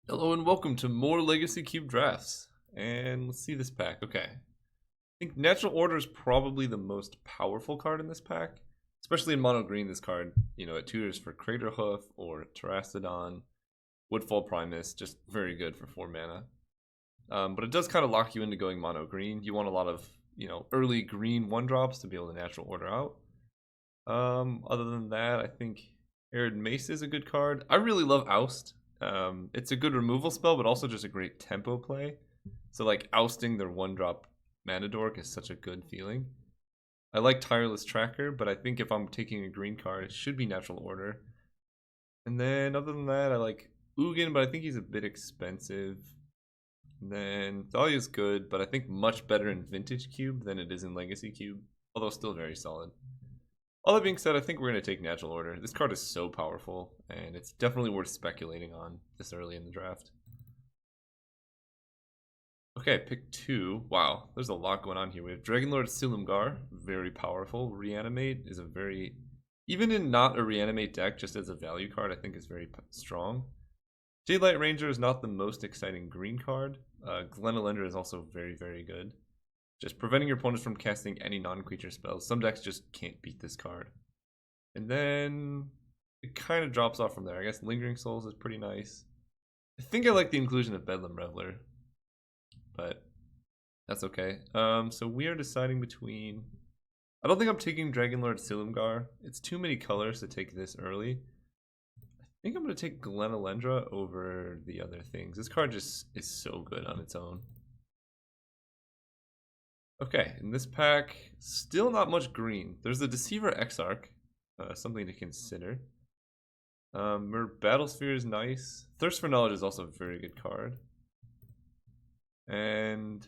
Hello and welcome to more Legacy Cube drafts. And let's see this pack. Okay. I think Natural Order is probably the most powerful card in this pack. Especially in mono green, this card, it tutors for Craterhoof or Terastodon, Woodfall Primus, just very good for 4 mana. But it does kind of lock you into going mono green. You want a lot of, early green 1-drops to be able to Natural Order out. Other than that, I think Arid Mace is a good card. I really love Oust. It's a good removal spell, but also just a great tempo play. So like ousting their 1-drop mana dork is such a good feeling. I like Tireless Tracker, but I think if I'm taking a green card, it should be Natural Order. And then other than that, I like Ugin, but I think he's a bit expensive. And then Thalia is good, but I think much better in Vintage Cube than it is in Legacy Cube, although still very solid. All that being said, I think we're going to take Natural Order. This card is so powerful, and it's definitely worth speculating on this early in the draft. Okay, pick 2. Wow, there's a lot going on here. We have Dragonlord Silumgar, very powerful. Reanimate is a very... Even in not a Reanimate deck, just as a value card, I think is very strong. Daylight Ranger is not the most exciting green card. Glenelender is also very, very good. Just preventing your opponents from casting any non-creature spells. Some decks just can't beat this card. And then it kind of drops off from there. I guess Lingering Souls is pretty nice. I think I like the inclusion of Bedlam Reveler, but that's okay. So we are deciding between... I don't think I'm taking Dragonlord Silumgar. It's too many colors to take this early. I think I'm going to take Glenelendra over the other things. This card just is so good on its own. Okay, in this pack, still not much green. There's the Deceiver Exarch, something to consider. Mer Battlesphere is nice. Thirst for Knowledge is also a very good card. And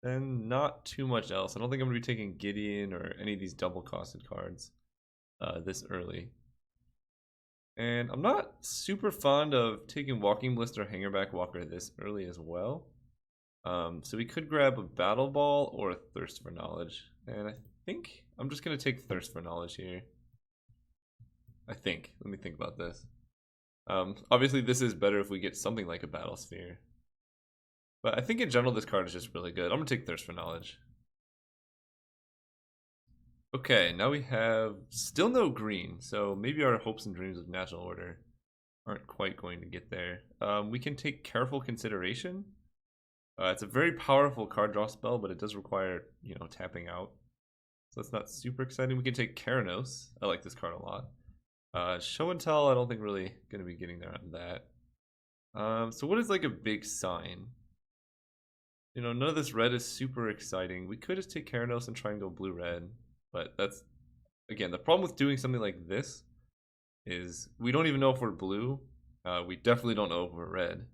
then not too much else. I don't think I'm going to be taking Gideon or any of these double-costed cards this early. And I'm not super fond of taking Walking Blister or Hangerback Walker this early as well. So we could grab a Battle Ball or a Thirst for Knowledge. And I think I'm just going to take Thirst for Knowledge here. I think. Let me think about this. Obviously, this is better if we get something like a Battle Sphere. But I think in general, this card is just really good. I'm going to take Thirst for Knowledge. Okay, now we have still no green. So maybe our hopes and dreams of Natural Order aren't quite going to get there. We can take Careful Consideration. It's a very powerful card draw spell, but it does require, tapping out. So that's not super exciting. We can take Keranos. I like this card a lot. Show and Tell, I don't think really going to be getting there on that. So what is like a big sign? None of this red is super exciting. We could just take Keranos and try and go blue-red. But that's, again, the problem with doing something like this is we don't even know if we're blue. We definitely don't know if we're red.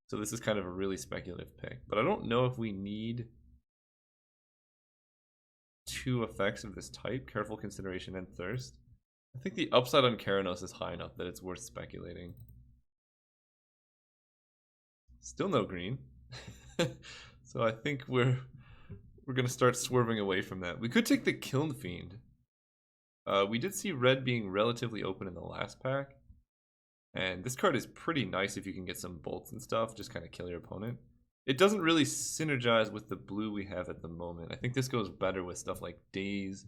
So this is kind of a really speculative pick. But I don't know if we need 2 effects of this type, Careful Consideration and Thirst. I think the upside on Keranos is high enough that it's worth speculating. Still no green. So I think we're going to start swerving away from that. We could take the Kiln Fiend. We did see red being relatively open in the last pack. And this card is pretty nice if you can get some bolts and stuff, just kind of kill your opponent. It doesn't really synergize with the blue we have at the moment. I think this goes better with stuff like Daze,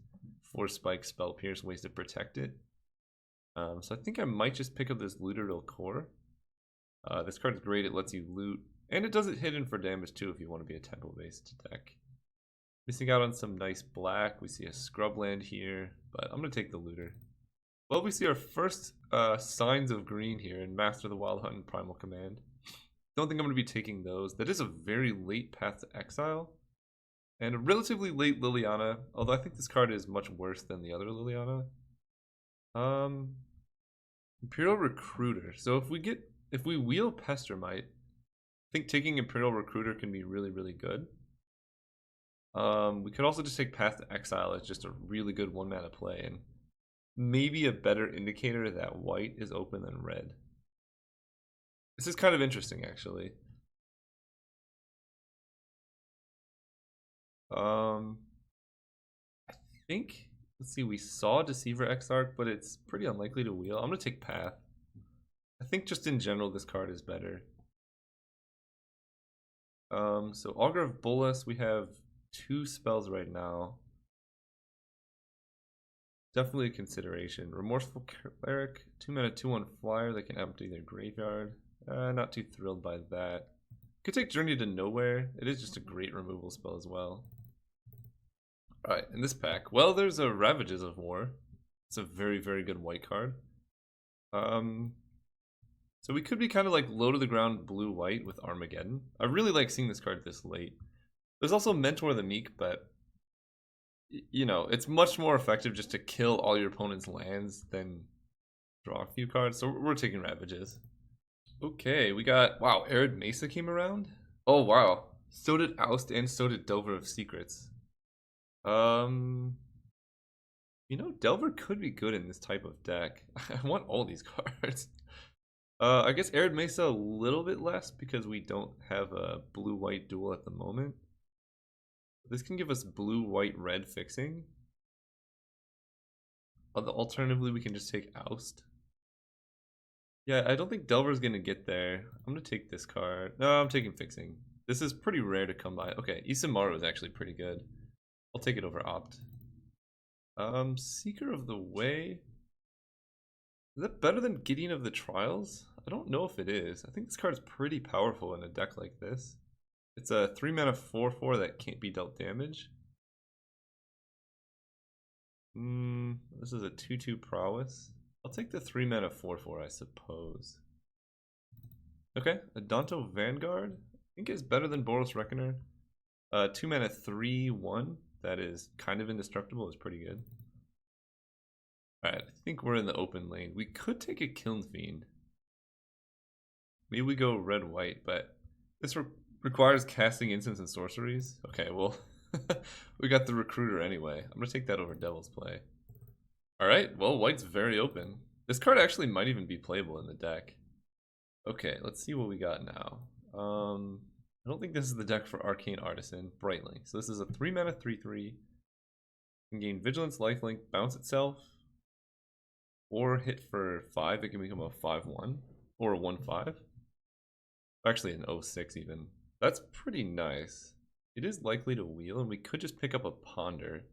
Force Spike, Spell Pierce, ways to protect it. So I think I might just pick up this Looterville Core. This card's great, it lets you loot. And it does it hidden for damage too if you want to be a tempo-based deck. Missing out on some nice black. We see a Scrubland here, but I'm going to take the Looter. Well, we see our first signs of green here in Master of the Wild Hunt and Primal Command. Don't think I'm going to be taking those. That is a very late Path to Exile. And a relatively late Liliana, although I think this card is much worse than the other Liliana. Imperial Recruiter. So if we wheel Pestermite, I think taking Imperial Recruiter can be really, really good. We could also just take Path to Exile as just a really good 1-mana play, and maybe a better indicator that white is open than red. This is kind of interesting, actually. I think, let's see, we saw Deceiver Exarch, but it's pretty unlikely to wheel. I'm going to take Path. I think just in general, this card is better. So Augur of Bolas, we have 2 spells right now. Definitely a consideration. Remorseful Cleric, 2 mana, 2/1 flyer that can empty their graveyard. Not too thrilled by that. Could take Journey to Nowhere. It is just a great removal spell as well. Alright, in this pack, well, there's a Ravages of War. It's a very, very good white card. So we could be kind of like low to the ground blue-white with Armageddon. I really like seeing this card this late. There's also Mentor of the Meek, but you know, it's much more effective just to kill all your opponent's lands than draw a few cards. So we're taking Ravages. Okay, we got, wow, Arid Mesa came around? Oh, wow. So did Oust and so did Delver of Secrets. You know, Delver could be good in this type of deck. I want all these cards. I guess Arid Mesa a little bit less because we don't have a blue-white duel at the moment. This can give us blue-white-red fixing. Alternatively, we can just take Oust. Yeah, I don't think Delver's going to get there. I'm going to take this card. No, I'm taking fixing. This is pretty rare to come by. Okay, Isamaru is actually pretty good. I'll take it over Opt. Seeker of the Way. Is that better than Gideon of the Trials? I don't know if it is. I think this card's pretty powerful in a deck like this. It's a 3 mana 4/4 that can't be dealt damage. This is a 2/2 prowess. I'll take the 3 mana 4/4, I suppose. Okay, Adanto Vanguard. I think is better than Boros Reckoner. 2 mana 3/1. That is kind of indestructible. Is pretty good. Alright, I think we're in the open lane. We could take a Kiln Fiend. Maybe we go red-white, but this requires casting instants and sorceries. Okay, well, we got the Recruiter anyway. I'm going to take that over Devil's Play. Alright, well, white's very open. This card actually might even be playable in the deck. Okay, let's see what we got now. I don't think this is the deck for Arcane Artisan. Brightling. So this is a 3 mana 3/3. Can gain Vigilance, Lifelink, bounce itself, or hit for 5. It can become a 5/1 or a 1/5. Actually, an 0/6 even. That's pretty nice. It is likely to wheel, and we could just pick up a Ponder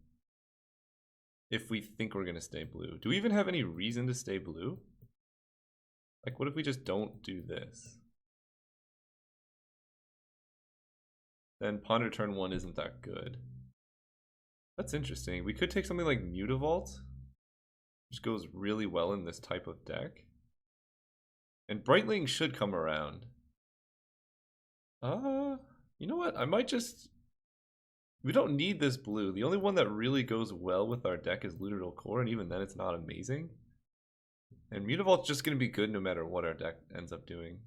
if we think we're going to stay blue. Do we even have any reason to stay blue? Like, what if we just don't do this? Then Ponder turn 1 isn't that good. That's interesting. We could take something like Mutavault, which goes really well in this type of deck. And Brightling should come around. You know what? I might just... We don't need this blue. The only one that really goes well with our deck is Luteral Core, and even then it's not amazing. And Mutavault's just going to be good no matter what our deck ends up doing.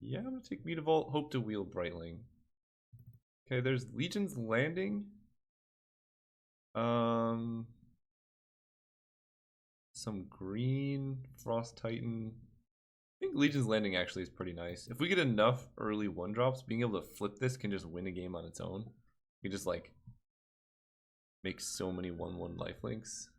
Yeah, I'm going to take Mutavault, hope to wheel Brightling. Okay, there's Legion's Landing. Some green, Frost Titan. I think Legion's Landing actually is pretty nice. If we get enough early 1-drops, being able to flip this can just win a game on its own. You just like make so many 1/1 lifelinks.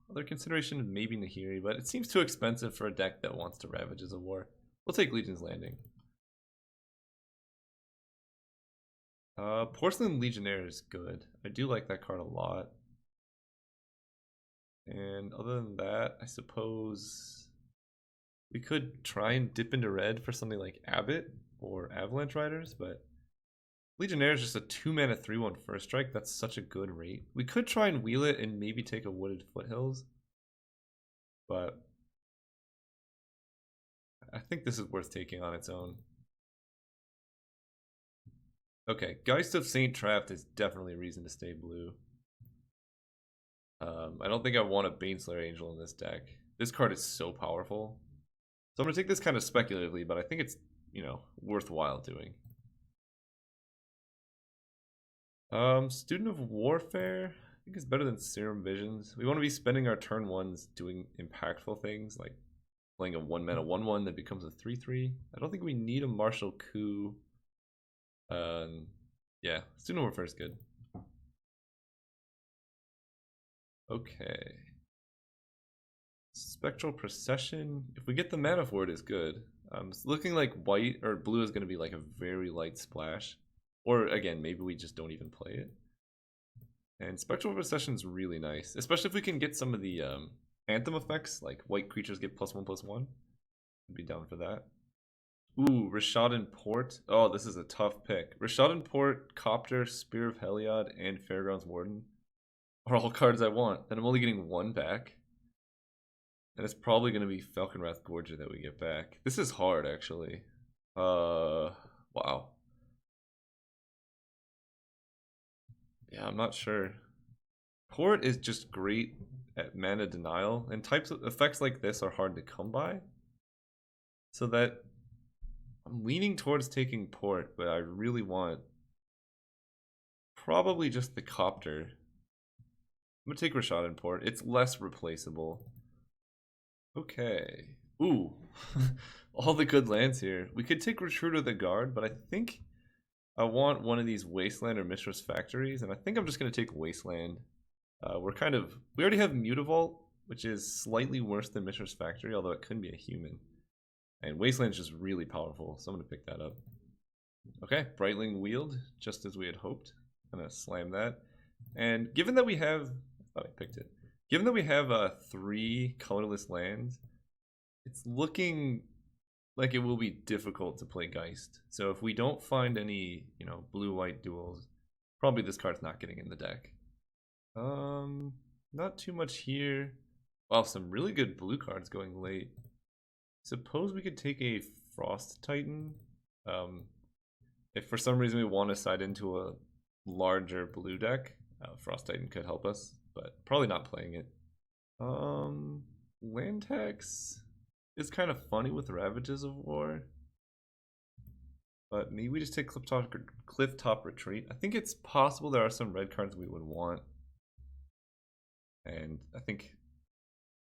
Other consideration maybe Nahiri, but it seems too expensive for a deck that wants to Ravages of War. We'll take Legion's Landing. Porcelain Legionnaire is good. I do like that card a lot. And other than that, I suppose we could try and dip into red for something like Abbot or Avalanche Riders, but Legionnaire is just a 2 mana 3/1 first strike. That's such a good rate. We could try and wheel it and maybe take a Wooded Foothills, but I think this is worth taking on its own. Okay, Geist of Saint Trapped is definitely a reason to stay blue. I don't think I want a Baneslayer Angel in this deck. This card is so powerful. So I'm going to take this kind of speculatively, but I think it's, you know, worthwhile doing. Student of Warfare, I think it's better than Serum Visions. We want to be spending our turn 1s doing impactful things, like playing a 1 mana 1/1 that becomes a 3/3. I don't think we need a Martial Coup. Yeah, Student of Warfare is good. Okay. Spectral Procession. If we get the mana for it, is good. It's looking like white or blue is going to be like a very light splash. Or again, maybe we just don't even play it. And Spectral Procession is really nice, especially if we can get some of the Anthem effects, like white creatures get +1/+1. I'd be down for that. Ooh, Rishadan Port. Oh, this is a tough pick. Rishadan Port, Copter, Spear of Heliod, and Fairgrounds Warden are all cards I want, and I'm only getting one back. And it's probably going to be Falconwrath Gorger that we get back. This is hard, actually. Wow. Yeah, I'm not sure. Port is just great at mana denial, and types of effects like this are hard to come by. So that I'm leaning towards taking Port, but I really want probably just the Copter. I'm gonna take Rishadan Port. It's less replaceable. Okay. Ooh. All the good lands here. We could take Retreat of the Guard, but I think I want one of these Wasteland or Mistress Factories, and I think I'm just going to take Wasteland. We already have Mutavault, which is slightly worse than Mistress Factory, although it couldn't be a human. And Wasteland is just really powerful, so I'm going to pick that up. Okay, Brightling Wield, just as we had hoped. I'm going to slam that. And given that we have... I thought I picked it. Given that we have 3 colorless lands, it's looking like it will be difficult to play Geist. So if we don't find any, blue-white duels, probably this card's not getting in the deck. Not too much here. Wow, some really good blue cards going late. Suppose we could take a Frost Titan. If for some reason we want to side into a larger blue deck, Frost Titan could help us, but probably not playing it. Land tax is kind of funny with Ravages of War, but maybe we just take Clifftop Retreat. I think it's possible there are some red cards we would want, and I think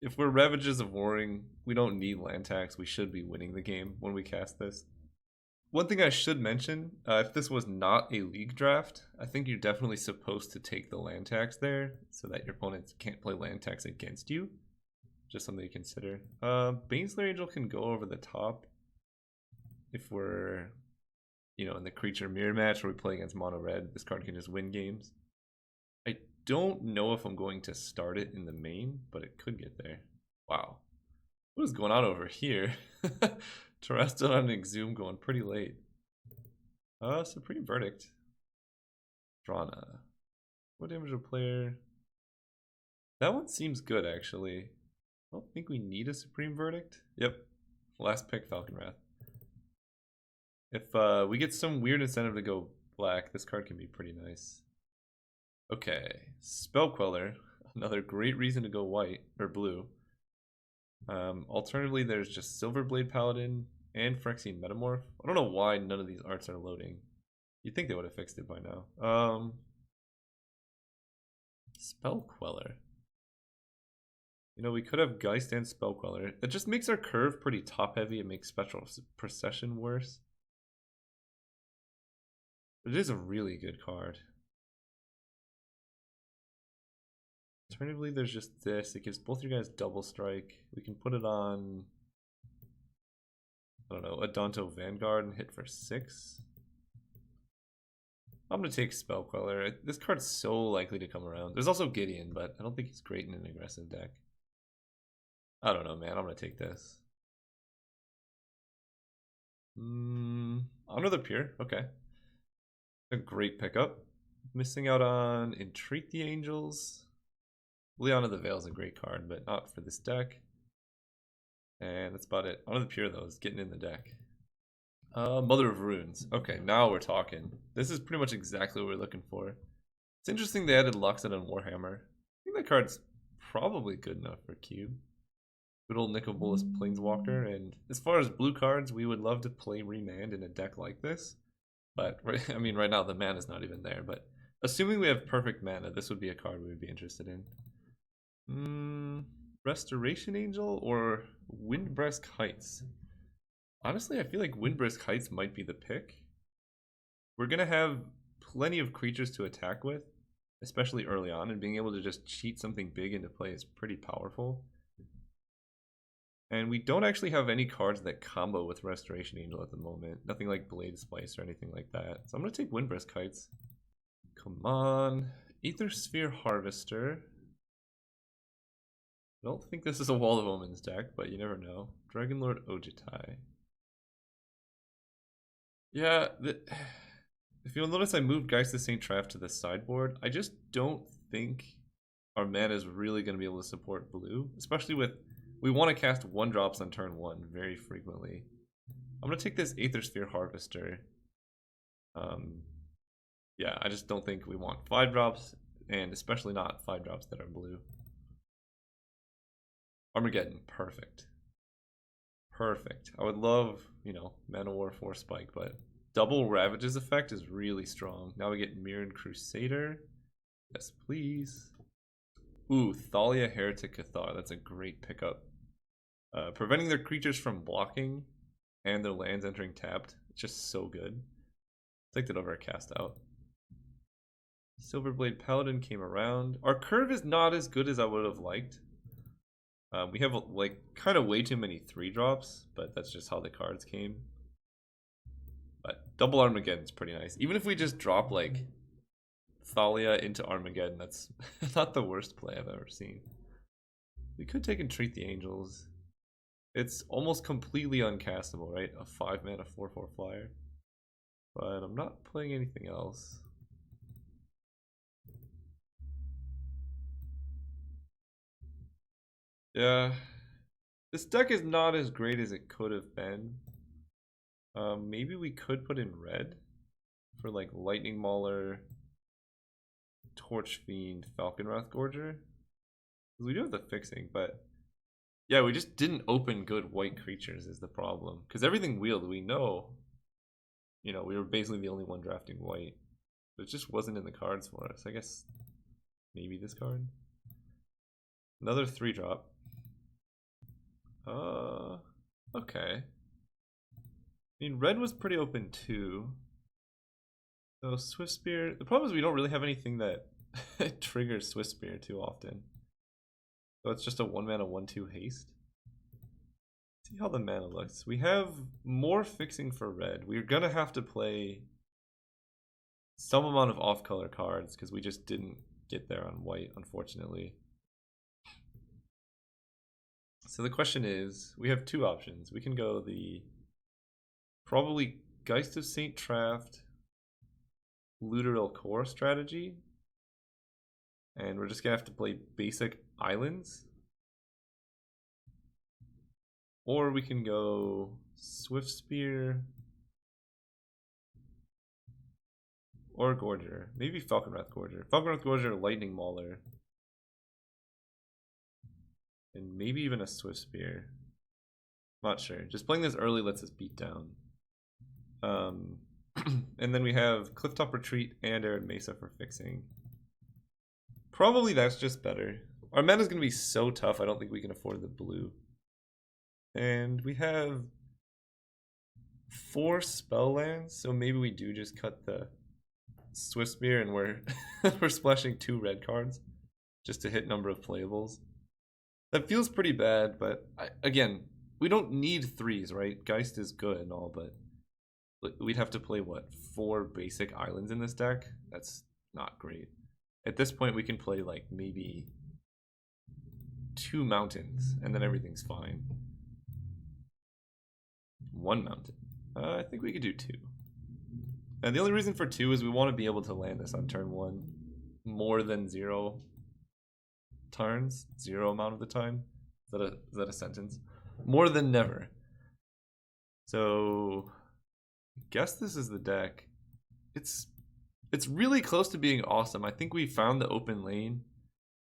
if we're Ravages of Warring, we don't need land tax. We should be winning the game when we cast this. One thing I should mention, if this was not a league draft, I think you're definitely supposed to take the land tax there so that your opponents can't play land tax against you. Just something to consider. Baneslayer Angel can go over the top if we're, in the creature mirror match where we play against mono red. This card can just win games. I don't know if I'm going to start it in the main, but it could get there. Wow. What is going on over here? Terrestrial and Exhume going pretty late. Supreme Verdict. Drana. What damage a player? That one seems good, actually. I don't think we need a Supreme Verdict. Yep. Last pick, Falconwrath. If we get some weird incentive to go black, this card can be pretty nice. Okay. Spell Queller. Another great reason to go white, or blue. Alternatively, there's just Silverblade Paladin and Phyrexian Metamorph. I don't know why none of these arts are loading. You'd think they would have fixed it by now. Spell Queller. We could have Geist and Spell Queller. It just makes our curve pretty top heavy. It makes Spectral Procession worse. But it is a really good card. Alternatively, there's just this. It gives both your guys double strike. We can put it on, I don't know, Adonto Vanguard and hit for 6. I'm going to take Spell Queller. This card's so likely to come around. There's also Gideon, but I don't think he's great in an aggressive deck. I don't know, man. I'm going to take this. Honor the Pure. Okay. A great pickup. Missing out on Entreat the Angels. Leon of the Veil is a great card, but not for this deck. And that's about it. Honor the Pure, though, is getting in the deck. Mother of Runes. Okay, now we're talking. This is pretty much exactly what we're looking for. It's interesting they added Luxon and Warhammer. I think that card's probably good enough for Cube. Good old Nicobolus Planeswalker. And as far as blue cards, we would love to play Remand in a deck like this. But, I mean, right now the mana's not even there. But assuming we have perfect mana, this would be a card we would be interested in. Restoration Angel or Windbrisk Heights? Honestly, I feel like Windbrisk Heights might be the pick. We're going to have plenty of creatures to attack with, especially early on, and being able to just cheat something big into play is pretty powerful. And we don't actually have any cards that combo with Restoration Angel at the moment. Nothing like Blade Splice or anything like that. So I'm going to take Windbrisk Kites. Come on. Aether Sphere Harvester. I don't think this is a Wall of Omens deck, but you never know. Dragonlord Ojitai. Yeah, if you'll notice, I moved Geist of St. Traff to the sideboard. I just don't think our mana is really going to be able to support blue, especially with... We want to cast 1-drops on turn 1 very frequently. I'm going to take this Aether Sphere Harvester. Yeah, I just don't think we want 5-drops, and especially not 5-drops that are blue. Armageddon, perfect. Perfect. I would love, you know, Mana War 4 Spike, but double Ravages effect is really strong. Now we get Mirran Crusader. Yes, please. Ooh, Thalia Heretic Cathar. That's a great pickup. Preventing their creatures from blocking and their lands entering tapped. It's just so good. Take that over a cast out. Silverblade Paladin came around. Our curve is not as good as I would have liked. We have like kind of way too many 3-drops, but that's just how the cards came. But double Armageddon is pretty nice. Even if we just drop like Thalia into Armageddon, that's not the worst play I've ever seen. We could take Entreat the Angels. It's almost completely uncastable, right? A 5-mana 4/4 flyer. But I'm not playing anything else. Yeah. This deck is not as great as it could have been. Maybe we could put in red for like Lightning Mauler, Torch Fiend, Falconwrath Gorger. We do have the fixing, but yeah, we just didn't open good white creatures is the problem. Because everything wheeled, we know, you know, we were basically the only one drafting white. But it just wasn't in the cards for us. I guess maybe this card. Another 3-drop. Okay. I mean, red was pretty open too. So Swift Spear. The problem is we don't really have anything that triggers Swift Spear too often. So it's just a 1-mana 1/2 haste. See how the mana looks. We have more fixing for red. We're gonna have to play some amount of off-color cards because we just didn't get there on white, unfortunately. So the question is, we have 2 options. We can go the probably Geist of St. Traft, Looteril Core strategy. And we're just going to have to play basic islands. Or we can go Swift Spear or Gorger. Maybe Falconwrath Gorger. Falconwrath Gorger, Lightning Mauler. And maybe even a Swift Spear. Not sure. Just playing this early lets us beat down. And then we have Clifftop Retreat and Arid Mesa for fixing. Probably that's just better. Our mana is going to be so tough, I don't think we can afford the blue. And we have 4 spell lands, so maybe we do just cut the Swift Spear and we're we're splashing 2 red cards just to hit number of playables. That feels pretty bad, but again, we don't need 3s, right? Geist is good and all, but we'd have to play, what, 4 basic islands in this deck? That's not great. At this point, we can play, like, maybe 2 mountains, and then everything's fine. 1 mountain. I think we could do 2. And the only reason for 2 is we want to be able to land this on turn 1 more than 0 turns, 0 amount of the time. Is that a sentence? More than never. So I guess this is the deck. It's really close to being awesome. I think we found the open lane.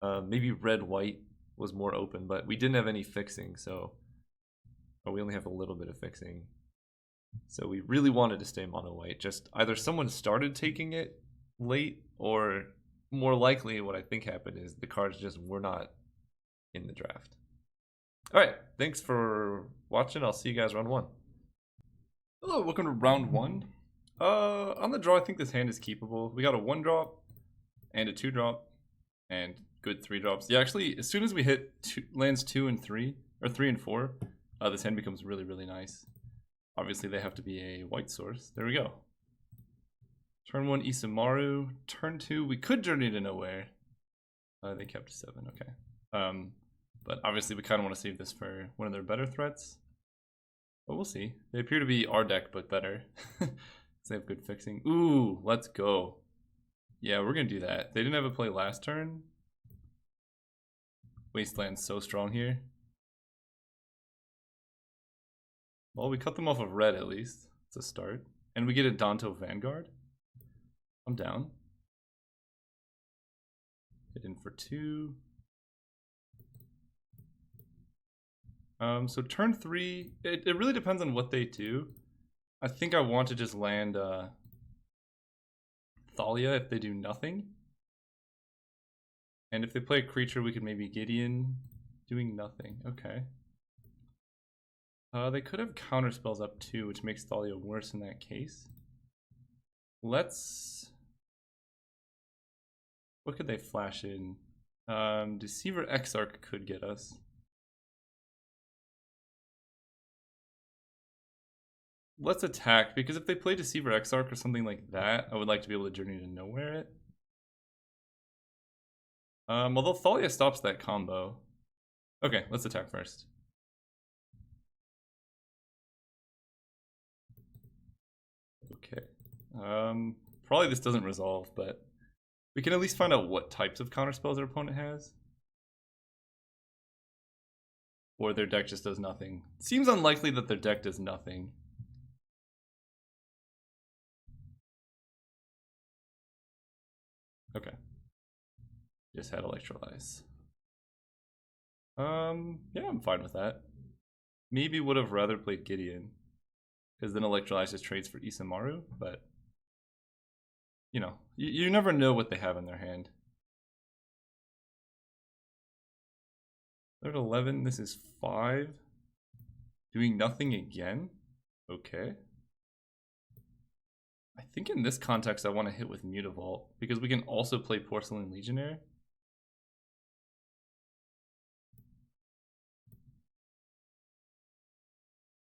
Maybe red-white was more open, but we didn't have any fixing, so we only have a little bit of fixing. So we really wanted to stay mono-white. Just either someone started taking it late, or more likely what I think happened is the cards just were not in the draft. Alright, thanks for watching. I'll see you guys round 1. Hello, welcome to round 1. On the draw, I think this hand is keepable. We got a 1-drop and a 2-drop and good 3-drops. Yeah, actually, as soon as we hit lands 2 and 3, or 3 and 4, this hand becomes really, really nice. Obviously, they have to be a white source. There we go. Turn 1, Isamaru. Turn 2, we could Journey to Nowhere. They kept 7, okay. But obviously, we kind of want to save this for one of their better threats. But we'll see. They appear to be our deck, but better. They have good fixing. Ooh, let's go. Yeah, we're going to do that. They didn't have a play last turn. Wasteland's so strong here. Well, we cut them off of red at least. It's a start. And we get a Danto Vanguard. I'm down. Hit in for 2. So turn 3, it really depends on what they do. I think I want to just land Thalia if they do nothing. And if they play a creature, we could maybe Gideon doing nothing. Okay. They could have counter spells up too, which makes Thalia worse in that case. Let's... What could they flash in? Deceiver Exarch could get us. Let's attack, because if they play Deceiver Exarch or something like that, I would like to be able to Journey to Nowhere it. Although Thalia stops that combo. Okay, let's attack first. Okay. Probably this doesn't resolve, but we can at least find out what types of counterspells our opponent has. Or their deck just does nothing. Seems unlikely that their deck does nothing. Okay. Just had Electrolyze. Yeah, I'm fine with that. Maybe would have rather played Gideon. Because then Electrolyze just trades for Isamaru, but... You know, you never know what they have in their hand. They're at 11, this is 5. Doing nothing again? Okay. I think in this context I want to hit with Mutavault, because we can also play Porcelain Legionnaire.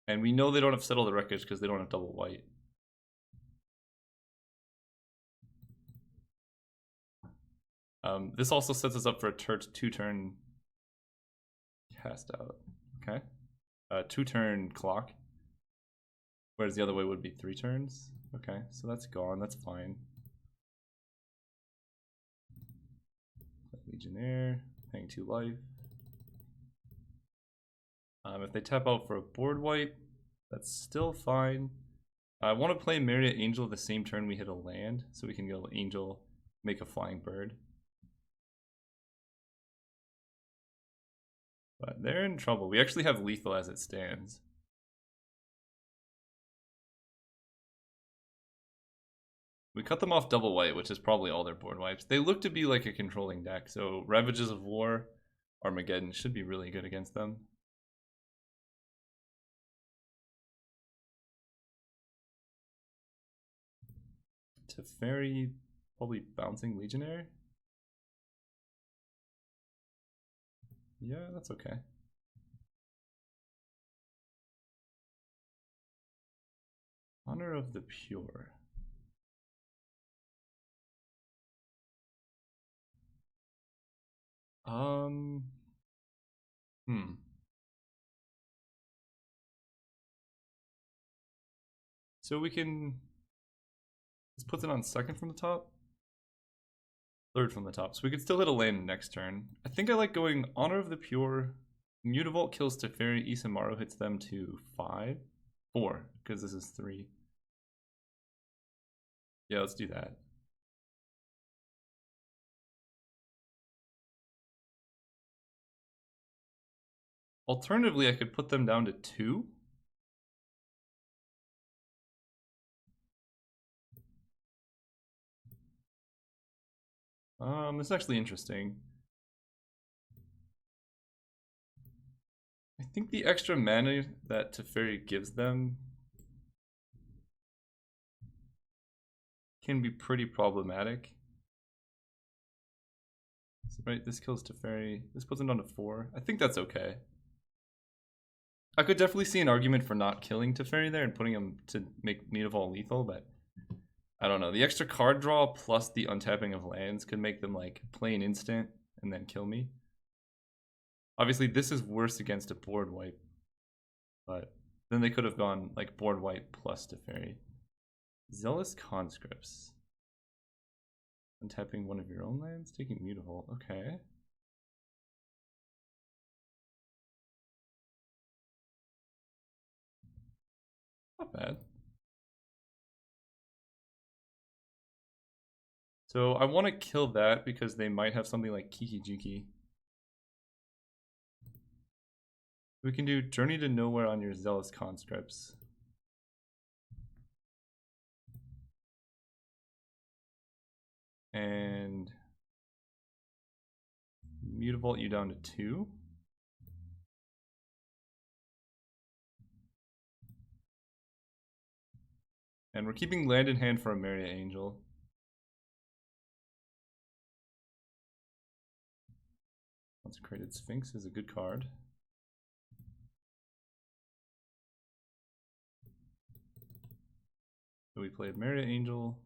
And we know they don't have Settle the Wreckage because they don't have double white. This also sets us up for a 2-turn cast out. Okay. 2-turn clock. Whereas the other way would be 3 turns. Okay, so that's gone. That's fine. Legionnaire, paying 2 life. If they tap out for a board wipe, that's still fine. I want to play Myriad Angel the same turn we hit a land, so we can go Angel, make a flying bird. But they're in trouble. We actually have lethal as it stands. We cut them off double white, which is probably all their board wipes. They look to be like a controlling deck, so Ravages of War, Armageddon should be really good against them. Teferi, probably bouncing Legionnaire. Yeah, that's okay. Honor of the Pure. So we can... This puts it on second from the top. Third from the top. So we could still hit a land next turn. I think I like going Honor of the Pure. Mutavault kills Teferi. Isamaru hits them to 4, because this is 3. Yeah, let's do that. Alternatively, I could put them down to 2. This is actually interesting. I think the extra mana that Teferi gives them can be pretty problematic. So, right, this kills Teferi. This puts them down to 4. I think that's okay. I could definitely see an argument for not killing Teferi there and putting him to make Mutavault lethal, but I don't know. The extra card draw plus the untapping of lands could make them like play an instant and then kill me. Obviously, this is worse against a board wipe, but then they could have gone like board wipe plus Teferi. Zealous Conscripts. Untapping one of your own lands, taking Mutavault. Okay. Not bad. So I want to kill that because they might have something like Kiki Jiki. We can do Journey to Nowhere on your Zealous Conscripts. And Mutavault you down to 2. And we're keeping land in hand for a Maria Angel. Consecrated Sphinx is a good card. So we play a Maria Angel.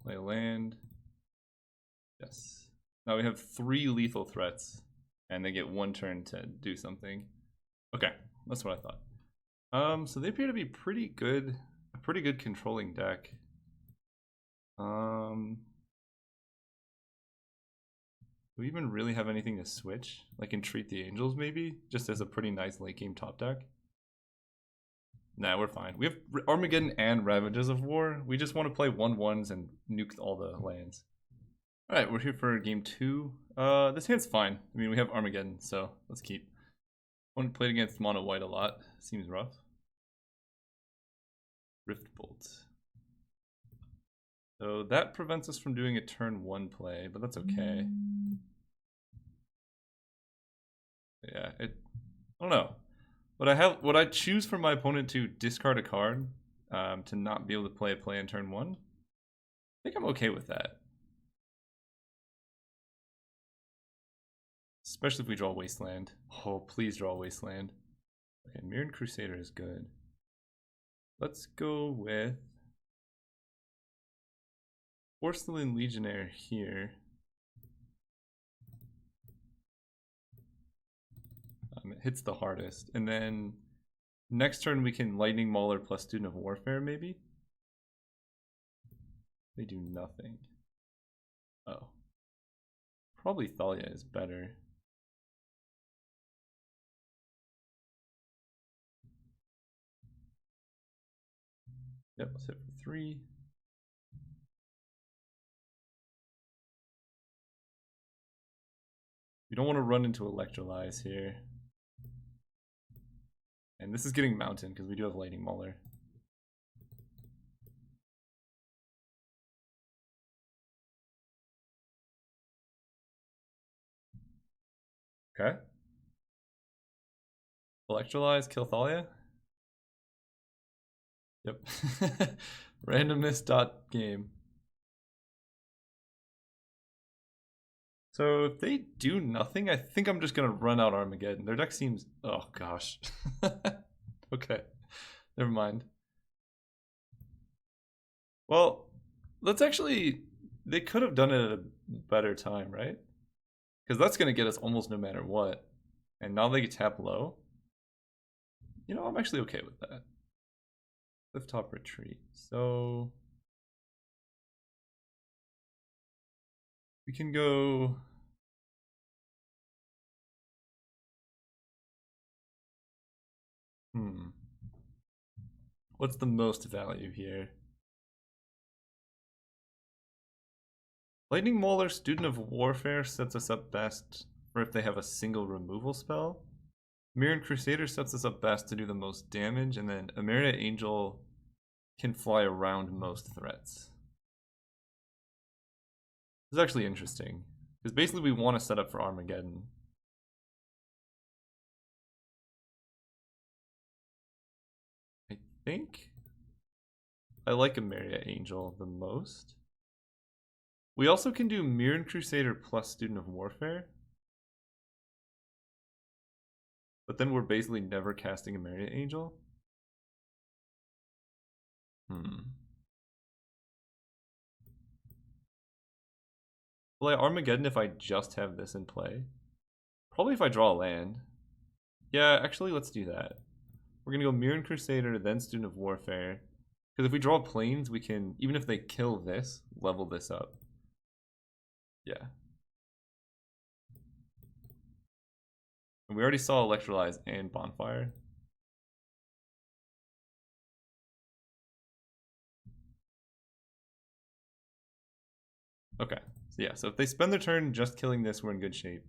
Play a land. Yes. Now we have 3 lethal threats. And they get 1 turn to do something. Okay, that's what I thought. So they appear to be pretty good. A pretty good controlling deck. Do we even really have anything to switch? Like Entreat the Angels maybe? Just as a pretty nice late game top deck? Nah, we're fine. We have Armageddon and Ravages of War. We just want to play 1/1s and nuke all the lands. Alright, we're here for game 2. This hand's fine. I mean, we have Armageddon, so let's keep. I want to play against mono white a lot. Seems rough. Rift Bolt. So that prevents us from doing a turn 1 play, but that's okay. Yeah, I don't know. What I choose for my opponent to discard a card, to not be able to play a play in turn 1. I think I'm okay with that. Especially if we draw Wasteland. Oh, please draw Wasteland. Okay, Mirrored Crusader is good. Let's go with Porcelain Legionnaire here. It hits the hardest. And then next turn we can Lightning Mauler plus Student of Warfare, maybe? They do nothing. Oh. Probably Thalia is better. Yep, let's hit for 3. You don't want to run into Electrolyze here. And this is getting Mountain because we do have Lightning Mauler. Okay. Electrolyze, kill Thalia? Yep. Randomness.game. So if they do nothing, I think I'm just going to run out Armageddon. Their deck seems... Oh, gosh. Okay. Never mind. Well, let's actually... They could have done it at a better time, right? Because that's going to get us almost no matter what. And now they get tap low. You know, I'm actually okay with that. Clifftop Retreat. So... we can go... What's the most value here? Lightning Mauler, Student of Warfare sets us up best for if they have a single removal spell. Mirrored Crusader sets us up best to do the most damage, and then Emeria Angel can fly around most threats. This is actually interesting, because basically we want to set up for Armageddon. I think I like Emeria Angel the most. We also can do Mirrored Crusader plus Student of Warfare. But then we're basically never casting a Myriad Angel. Will I Armageddon if I just have this in play? Probably if I draw a land. Yeah, actually, let's do that. We're going to go Mirran Crusader, then Student of Warfare. Because if we draw planes, we can, even if they kill this, level this up. Yeah. And we already saw Electrolyze and Bonfire. Okay. So yeah, so if they spend their turn just killing this, we're in good shape.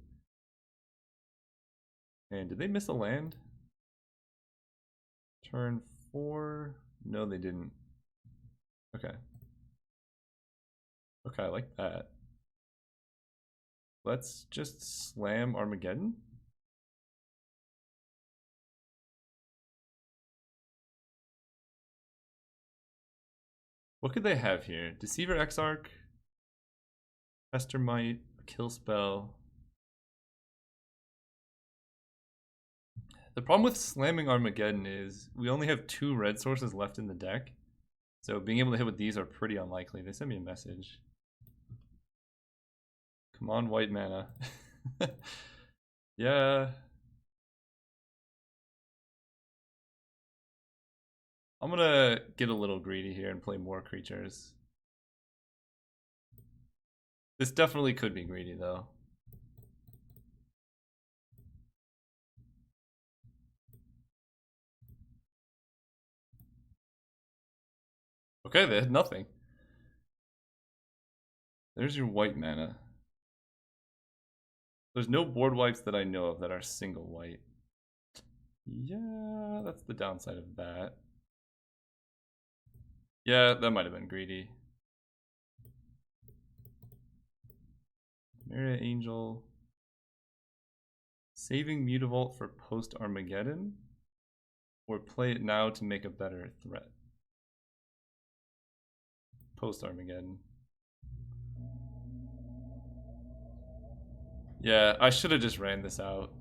And did they miss a land? Turn 4? No, they didn't. Okay. Okay, I like that. Let's just slam Armageddon. What could they have here? Deceiver Exarch, Fester Might, Kill Spell. The problem with slamming Armageddon is we only have 2 red sources left in the deck. So being able to hit with these are pretty unlikely. They sent me a message. Come on, white mana. Yeah. I'm gonna get a little greedy here and play more creatures. This definitely could be greedy though. Okay, they had nothing. There's your white mana. There's no board wipes that I know of that are single white. Yeah, that's the downside of that. Yeah, that might have been greedy. Myriad Angel. Saving Mutavault for post-Armageddon? Or play it now to make a better threat? Post-Armageddon. Yeah, I should have just ran this out.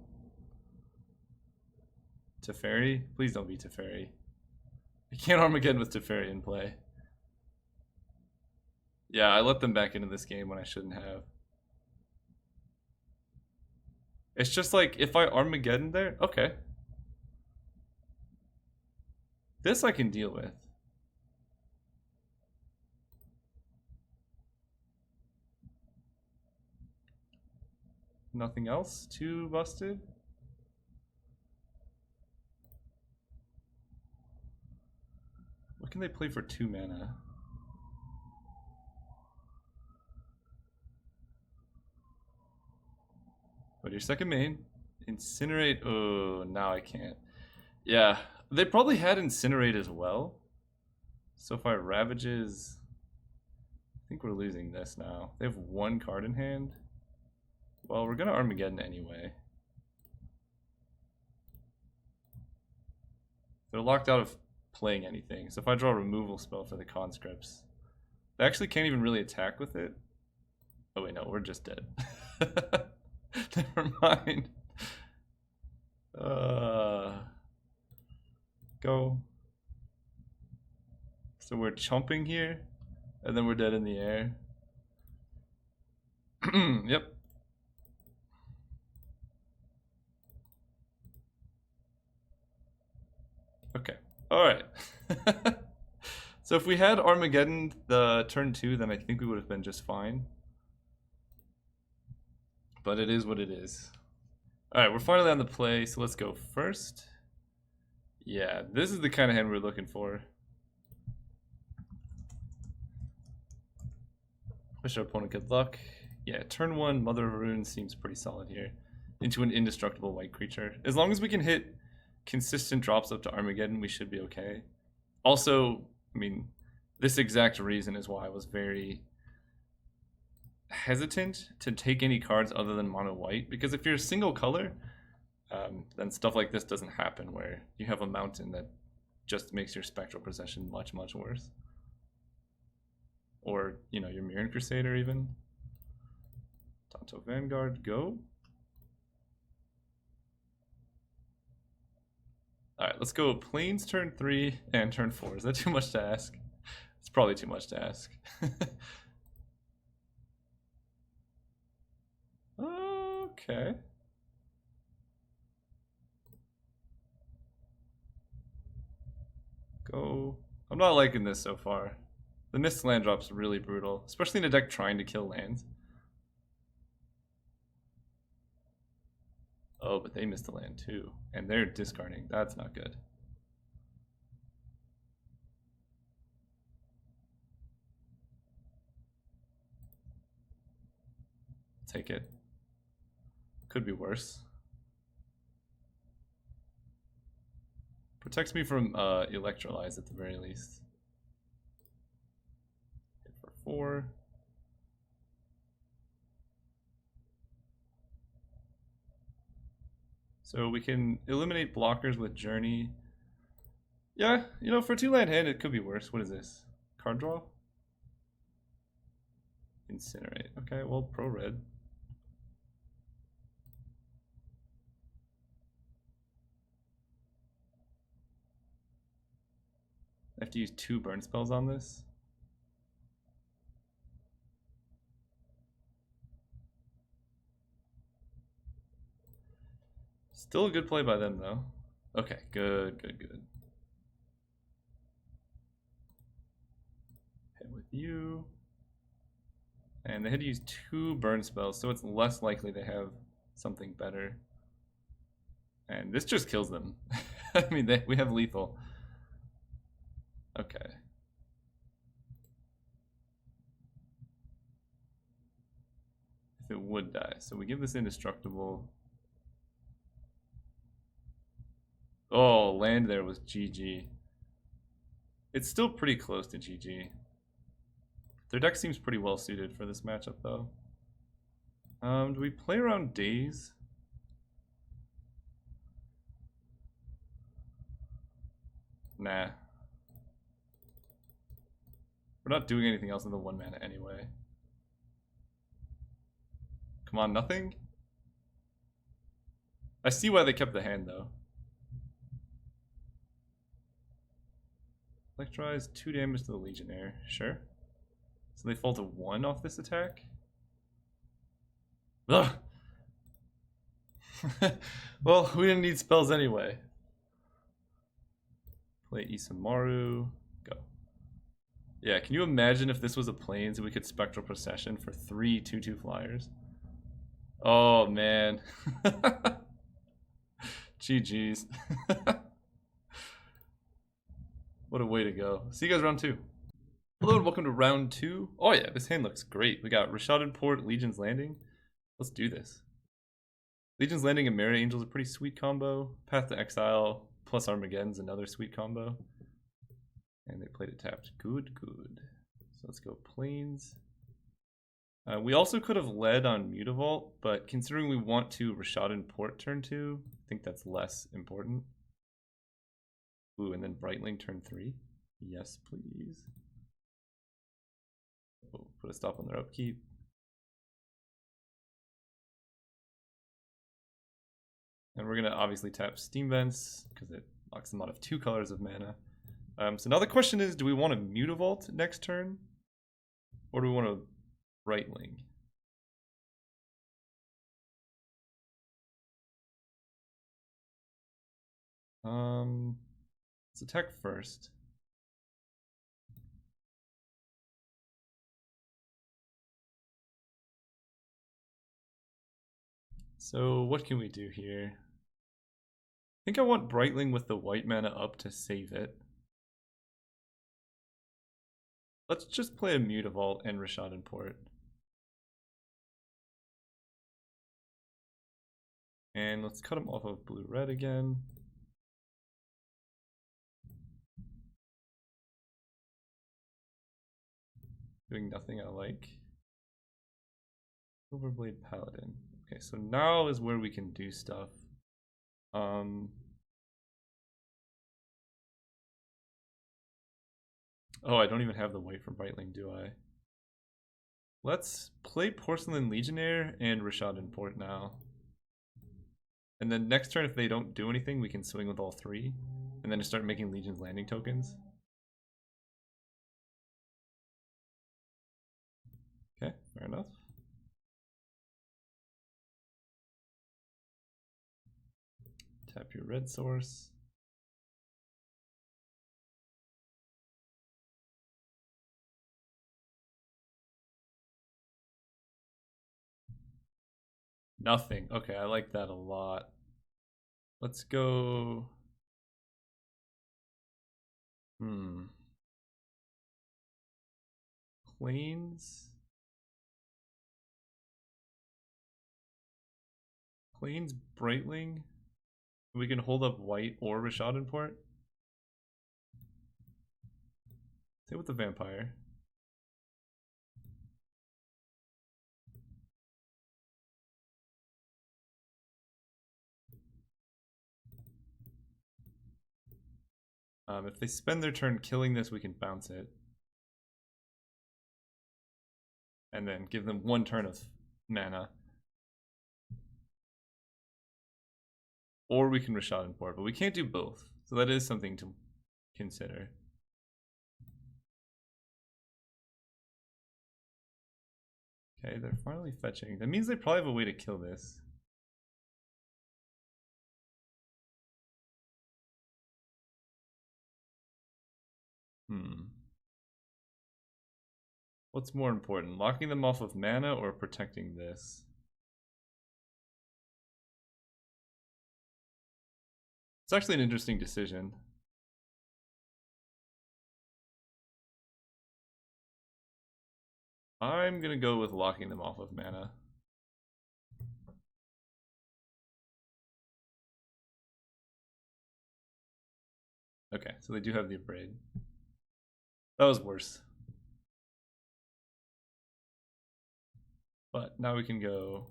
Teferi? Please don't be Teferi. I can't Armageddon with Teferi in play. Yeah, I let them back into this game when I shouldn't have. It's just like, if I Armageddon there, okay. This I can deal with. Nothing else too busted? What can they play for 2 mana? But your second main. Incinerate. Oh, now I can't. Yeah, they probably had Incinerate as well. So if I Ravages, I think we're losing this now. They have 1 card in hand. Well, we're gonna Armageddon anyway. They're locked out of playing anything. So if I draw a removal spell for the conscripts, they actually can't even really attack with it. Oh wait, no, we're just dead. Never mind. Go. So we're chumping here, and then we're dead in the air. Yep. Okay. All right. So if we had Armageddon the turn 2, then I think we would have been just fine. But it is what it is. All right, we're finally on the play, so let's go first. Yeah, this is the kind of hand we're looking for. Wish our opponent good luck. Yeah, turn 1, Mother of Runes seems pretty solid here. Into an indestructible white creature. As long as we can hit consistent drops up to Armageddon, we should be okay. Also, I mean, this exact reason is why I was very hesitant to take any cards other than mono white, because if you're a single color, then stuff like this doesn't happen, where you have a mountain that just makes your spectral possession much, much worse. Or, you know, your Mirran Crusader even. Tonto Vanguard, go. Alright, let's go Plains turn 3 and turn 4. Is that too much to ask? It's probably too much to ask. Okay. Go. I'm not liking this so far. The missed land drop's really brutal, especially in a deck trying to kill lands. Oh, but they missed a land too. And they're discarding. That's not good. Take it. Could be worse. Protects me from Electrolyze at the very least. Hit for 4. So we can eliminate blockers with Journey. Yeah, you know, for a 2-land hand, it could be worse. What is this? Card draw? Incinerate. Okay, well, pro red. I have to use 2 burn spells on this. Still a good play by them, though. Okay, good, good, good. Hit with you. And they had to use 2 burn spells, so it's less likely they have something better. And this just kills them. I mean, we have lethal. Okay. If it would die. So we give this indestructible. Oh, land there was GG. It's still pretty close to GG. Their deck seems pretty well suited for this matchup, though. Do we play around Daze? Nah. We're not doing anything else in the 1 mana anyway. Come on, nothing? I see why they kept the hand, though. Electrise, 2 damage to the Legionnaire. Sure. So they fall to 1 off this attack? Ugh! Well, we didn't need spells anyway. Play Isamaru. Go. Yeah, can you imagine if this was a Plains and we could Spectral Procession for 3 2/2 flyers? Oh, man. GG's. What a way to go. See you guys round 2. Hello and welcome to round 2. Oh yeah, this hand looks great. We got Rashaded Port, Legion's Landing. Let's do this. Legion's Landing and Mary Angel's a pretty sweet combo. Path to Exile plus Armageddon's another sweet combo. And they played it tapped. Good, good. So let's go Plains. We also could have led on Mutavault, but considering we want to Rashaded Port turn 2, I think that's less important. Ooh, and then Brightling turn 3. Yes, please. Oh, put a stop on their upkeep. And we're gonna obviously tap Steam Vents because it knocks them out of 2 colors of mana. So now the question is, do we want to Mutavault next turn? Or do we want to Brightling? Let's attack first. So what can we do here? I think I want Brightling with the white mana up to save it. Let's just play a Mutavault and Rashaded Port. And let's cut him off of blue-red again. Doing nothing I like. Silverblade Paladin. Okay, so now is where we can do stuff. Oh, I don't even have the white for Brightling, do I? Let's play Porcelain Legionnaire and Rashaded Port now. And then next turn, if they don't do anything, we can swing with all 3. And then just start making Legion's Landing tokens. Okay, fair enough. Tap your red source. Nothing. Okay, I like that a lot. Let's go. Plains. Plains Brightling. We can hold up white or Rishadan Port. Say with the vampire. If they spend their turn killing this, we can bounce it. And then give them 1 turn of mana. Or we can Rishadan Port, but we can't do both. So that is something to consider. Okay, they're finally fetching. That means they probably have a way to kill this. What's more important, locking them off of mana or protecting this? It's actually an interesting decision. I'm gonna go with locking them off of mana. Okay, so they do have the Abrade. That was worse. But now we can go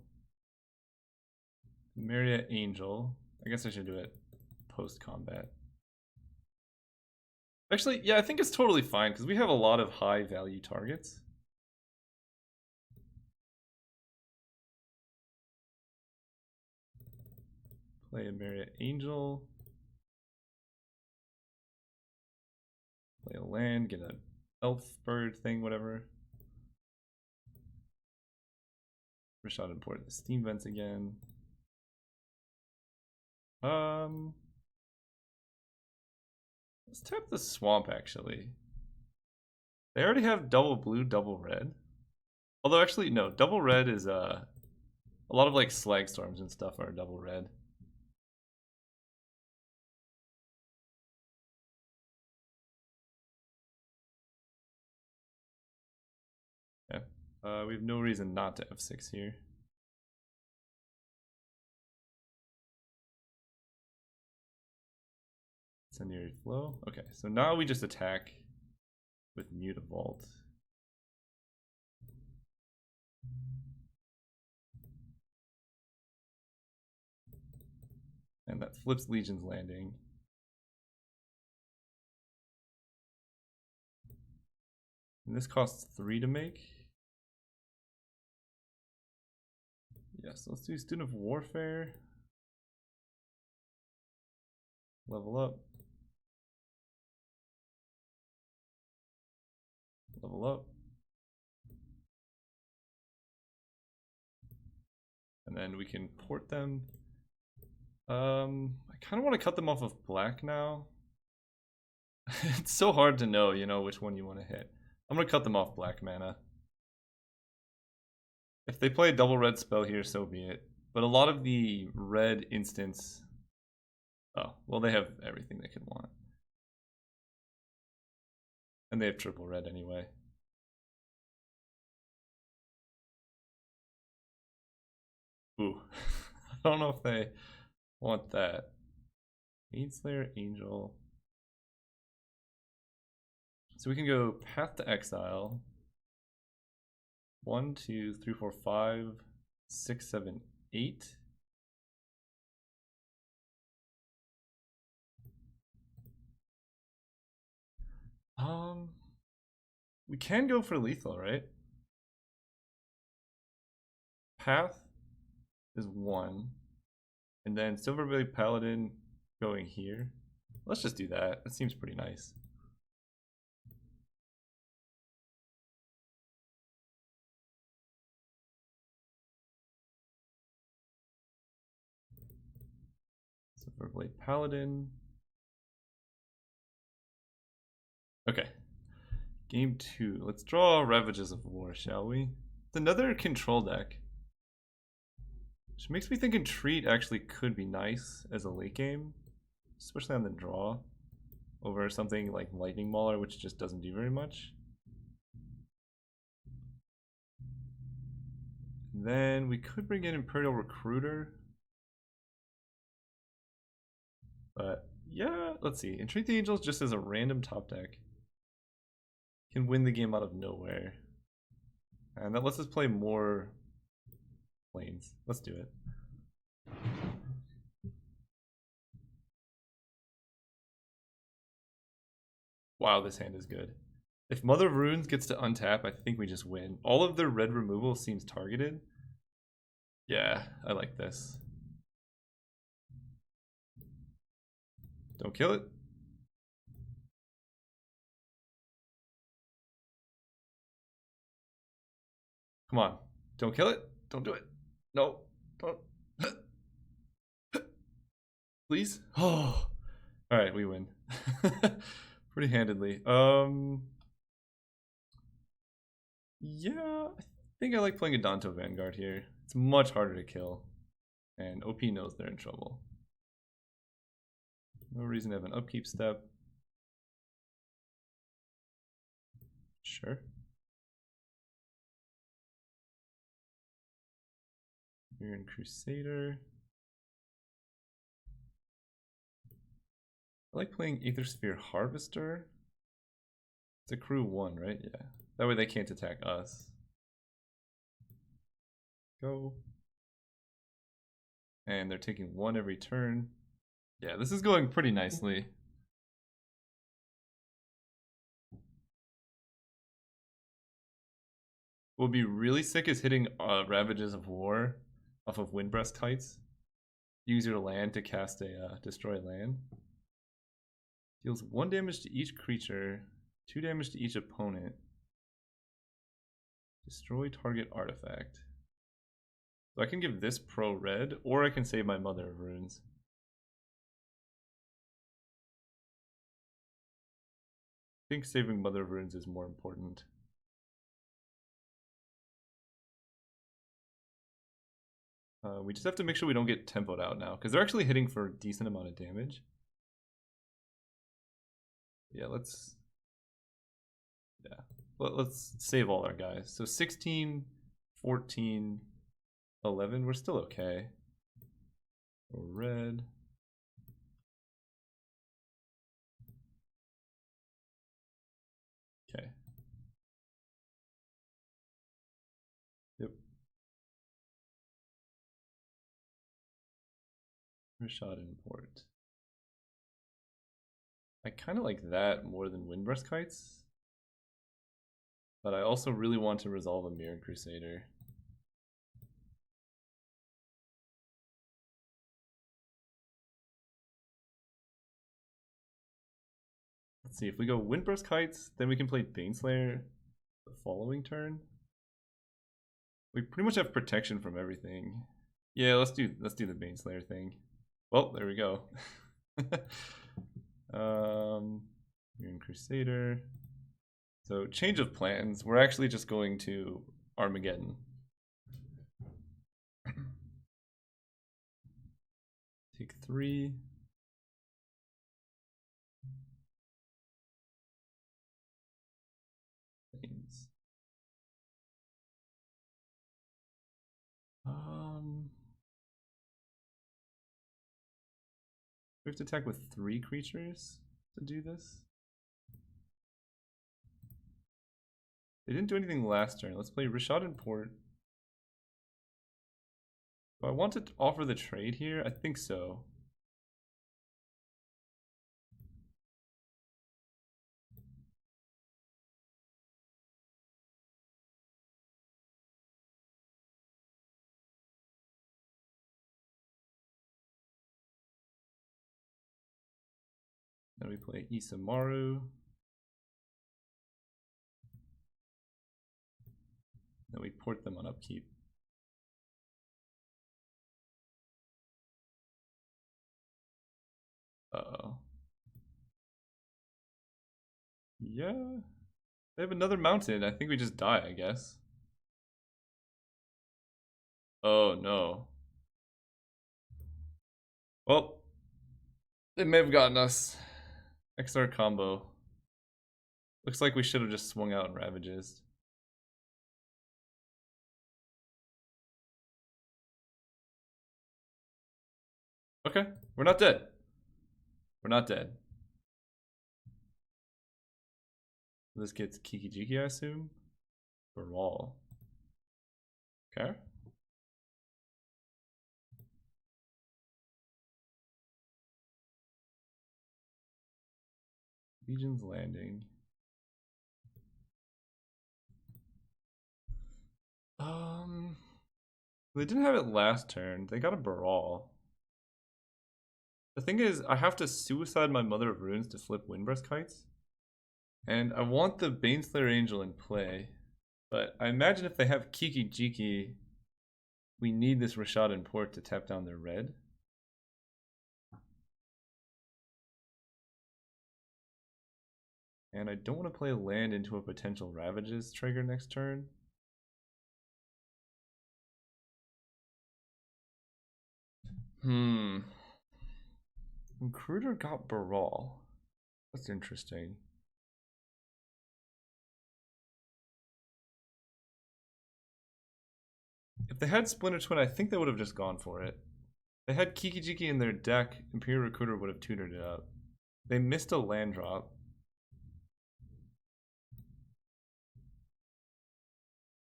Myriad Angel. I guess I should do it post-combat. Actually, yeah, I think it's totally fine because we have a lot of high value targets. Play a Myriad Angel. Play a land, get an elf bird thing, whatever. Rashad import the steam vents again. Let's tap the swamp actually. They already have double blue, double red. Although actually no, double red is a lot of like slag storms and stuff are double red. Yeah. We have no reason not to F6 here. Incendiary flow. Okay, so now we just attack with Mutavault. And that flips Legion's Landing. And this costs 3 to make. Yes, let's do Student of Warfare. Level up. Level up. And then we can port them. I kind of want to cut them off of black now. It's so hard to know, you know, which one you want to hit. I'm going to cut them off black mana. If they play a double red spell here, so be it. But a lot of the red instants... Oh, well, they have everything they could want. And they have triple red anyway. Ooh. I don't know if they want that. Aidslayer, Angel. So we can go Path to Exile. 1, 2, 3, 4, 5, 6, 7, 8. We can go for lethal, right? Path is 1. And then Silverblade Paladin going here. Let's just do that. That seems pretty nice. Silverblade Paladin. Okay. Game 2. Let's draw Ravages of War, shall we? It's another control deck. Which makes me think Entreat actually could be nice as a late game. Especially on the draw. Over something like Lightning Mauler, which just doesn't do very much. And then we could bring in Imperial Recruiter. But yeah, let's see. Entreat the Angels just as a random top deck can win the game out of nowhere. And that lets us play more planes. Let's do it. Wow, this hand is good. If Mother of Runes gets to untap, I think we just win. All of their red removal seems targeted. Yeah, I like this. Don't kill it. Come on. Don't kill it. Don't do it. No. Don't. Please? Oh. Alright, we win. Pretty handedly. Yeah, I think I like playing a Danto Vanguard here. It's much harder to kill. And OP knows they're in trouble. No reason to have an upkeep step. Sure. You're in Crusader. I like playing Aethersphere Harvester. It's a crew 1, right? Yeah. That way they can't attack us. Go. And they're taking 1 every turn. Yeah, this is going pretty nicely. What would be really sick is hitting Ravages of War off of Windbreast Kites. Use your land to cast a destroy land. Deals 1 damage to each creature, 2 damage to each opponent. Destroy target artifact. So I can give this pro red, or I can save my Mother of Runes. I think saving Mother of Runes is more important. We just have to make sure we don't get tempoed out now, because they're actually hitting for a decent amount of damage. Yeah, let's save all our guys. So 16, 14, 11, we're still okay. Red. Okay. Yep. Rashad Import. I kind of like that more than Windbreast Kites. But I also really want to resolve a Mirror Crusader. Let's see, if we go Windbreast Kites, then we can play Baneslayer the following turn. We pretty much have protection from everything. Yeah, let's do the Baneslayer thing. Well, there we go. You're in Crusader. So change of plans. We're actually just going to Armageddon. Take 3. Things. We have to attack with 3 creatures to do this. They didn't do anything last turn. Let's play Rashad Import. Do I want to offer the trade here? I think so. Then we play Isamaru. Then we port them on upkeep. Uh-oh. Yeah. They have another mountain. I think we just die, I guess. Oh, no. Well, they may have gotten us. XR combo. Looks like we should have just swung out and Ravages. Okay, we're not dead. We're not dead. This gets Kiki Jiki, I assume. Brawl. Okay. Legion's Landing. They didn't have it last turn. They got a Brawl. The thing is, I have to suicide my Mother of Runes to flip Windbreast Kites. And I want the Baneslayer Angel in play. But I imagine if they have Kiki Jiki, we need this Rashad Port to tap down their red. And I don't want to play a land into a potential Ravages trigger next turn. Recruiter got Baral. That's interesting. If they had Splinter Twin, I think they would have just gone for it. They had Kiki Jiki in their deck, Imperial Recruiter would have tutored it up. They missed a land drop.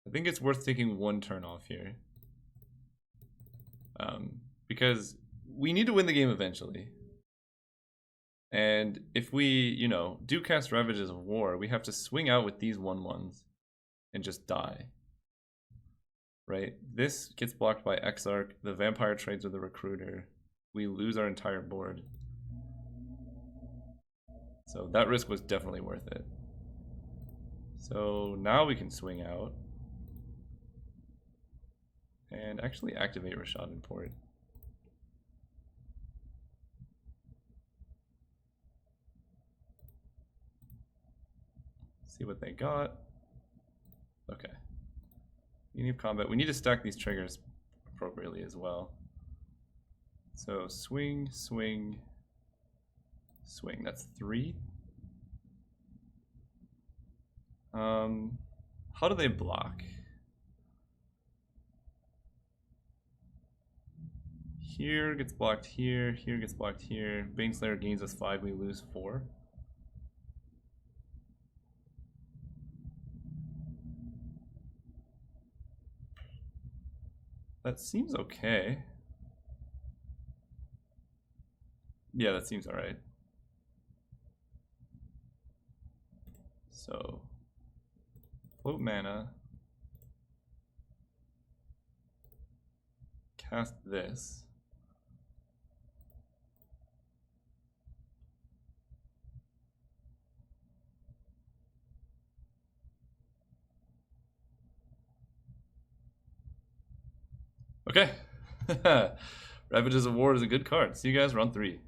I think it's worth taking one turn off here. Because we need to win the game eventually. And if we, you know, do cast Ravages of War, we have to swing out with these 1/1s and just die. Right? This gets blocked by Exarch, the Vampire trades with the Recruiter. We lose our entire board. So that risk was definitely worth it. So now we can swing out. And actually activate Rashad Port. See what they got. Okay. Beginning of combat. We need to stack these triggers appropriately as well. So swing, swing, swing. That's 3. How do they block? Here gets blocked here, here gets blocked here. Baneslayer gains us 5, we lose 4. That seems okay. Yeah, that seems alright. So, float mana. Cast this. Okay. Ravages of War is a good card. See you guys round 3.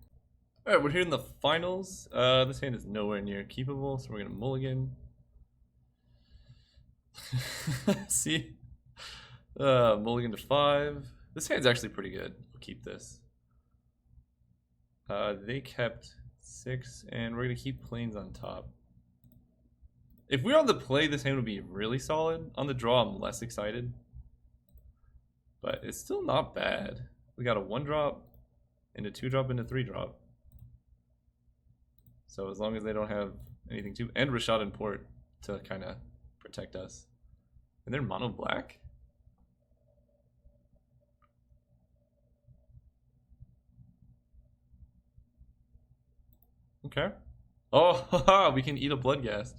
Alright, we're here in the finals. This hand is nowhere near keepable, so we're going to mulligan. See? Mulligan to 5. This hand's actually pretty good. We'll keep this. They kept 6, and we're going to keep planes on top. If we're on the play, this hand would be really solid. On the draw, I'm less excited. But it's still not bad. We got a 1-drop, and a 2-drop, and a 3-drop. So as long as they don't have anything to... And Rashad Port to kind of protect us. And they're mono black? Okay. Oh, we can eat a Bloodghast.